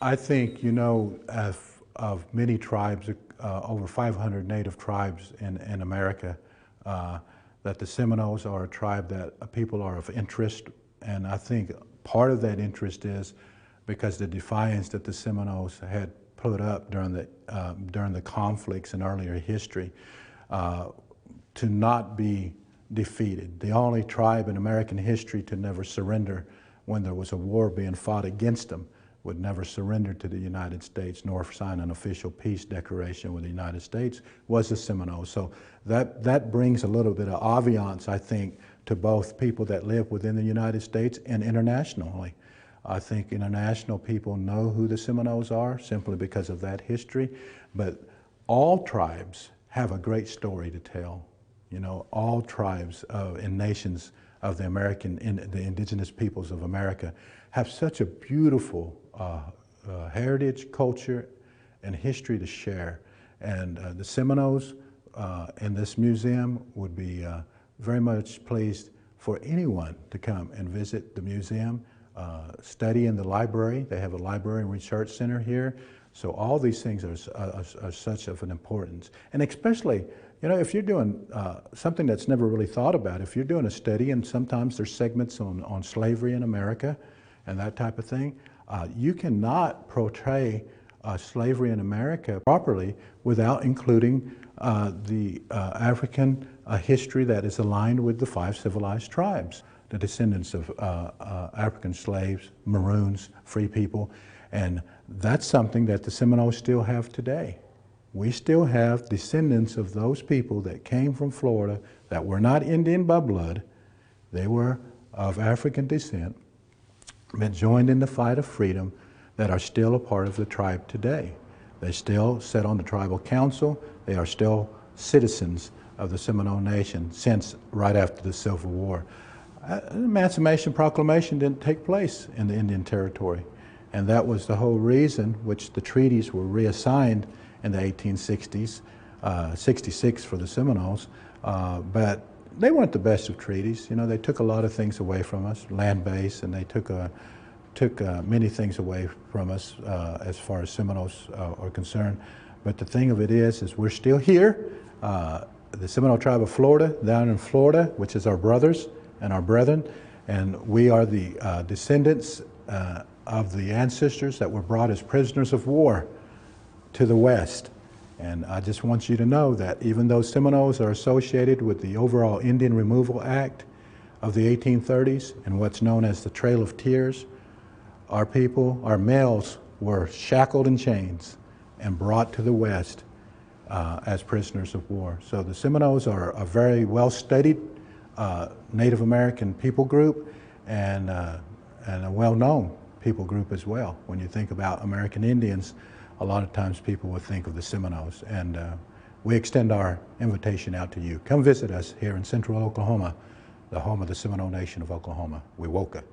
I think, of many tribes, over 500 native tribes in America, that the Seminoles are a tribe that people are of interest. And I think part of that interest is because the defiance that the Seminoles had put up during the conflicts in earlier history to not be defeated. The only tribe in American history to never surrender when there was a war being fought against them, would never surrender to the United States nor sign an official peace declaration with the United States, was the Seminoles. So that brings a little bit of ambiance, I think, to both people that live within the United States and internationally. I think international people know who the Seminoles are simply because of that history, but all tribes have a great story to tell. All tribes and nations of the indigenous peoples of America have such a beautiful heritage, culture, and history to share. And the Seminoles in this museum would be very much pleased for anyone to come and visit the museum, study in the library. They have a library and research center here. So all these things are such of an importance. And especially, if you're doing something that's never really thought about, if you're doing a study, and sometimes there's segments on slavery in America and that type of thing, you cannot portray slavery in America properly without including the African history that is aligned with the 5 civilized tribes, the descendants of African slaves, Maroons, free people. And that's something that the Seminoles still have today. We still have descendants of those people that came from Florida that were not Indian by blood. They were of African descent, but joined in the fight of freedom, that are still a part of the tribe today. They still sit on the tribal council. They are still citizens of the Seminole Nation since right after the Civil War. Emancipation Proclamation didn't take place in the Indian Territory. And that was the whole reason which the treaties were reassigned in the 1860s, 66 for the Seminoles, but they weren't the best of treaties. They took a lot of things away from us, land base, and they took many things away from us as far as Seminoles are concerned. But the thing of it is we're still here. The Seminole tribe of Florida, down in Florida, which is our brothers and our brethren, and we are the descendants of the ancestors that were brought as prisoners of war to the West. And I just want you to know that even though Seminoles are associated with the overall Indian Removal Act of the 1830s and what's known as the Trail of Tears, our people, our males, were shackled in chains and brought to the West as prisoners of war. So the Seminoles are a very well-studied Native American people group and a well-known people group as well. When you think about American Indians, a lot of times people would think of the Seminoles, and we extend our invitation out to you. Come visit us here in Central Oklahoma, the home of the Seminole Nation of Oklahoma, Wewoka.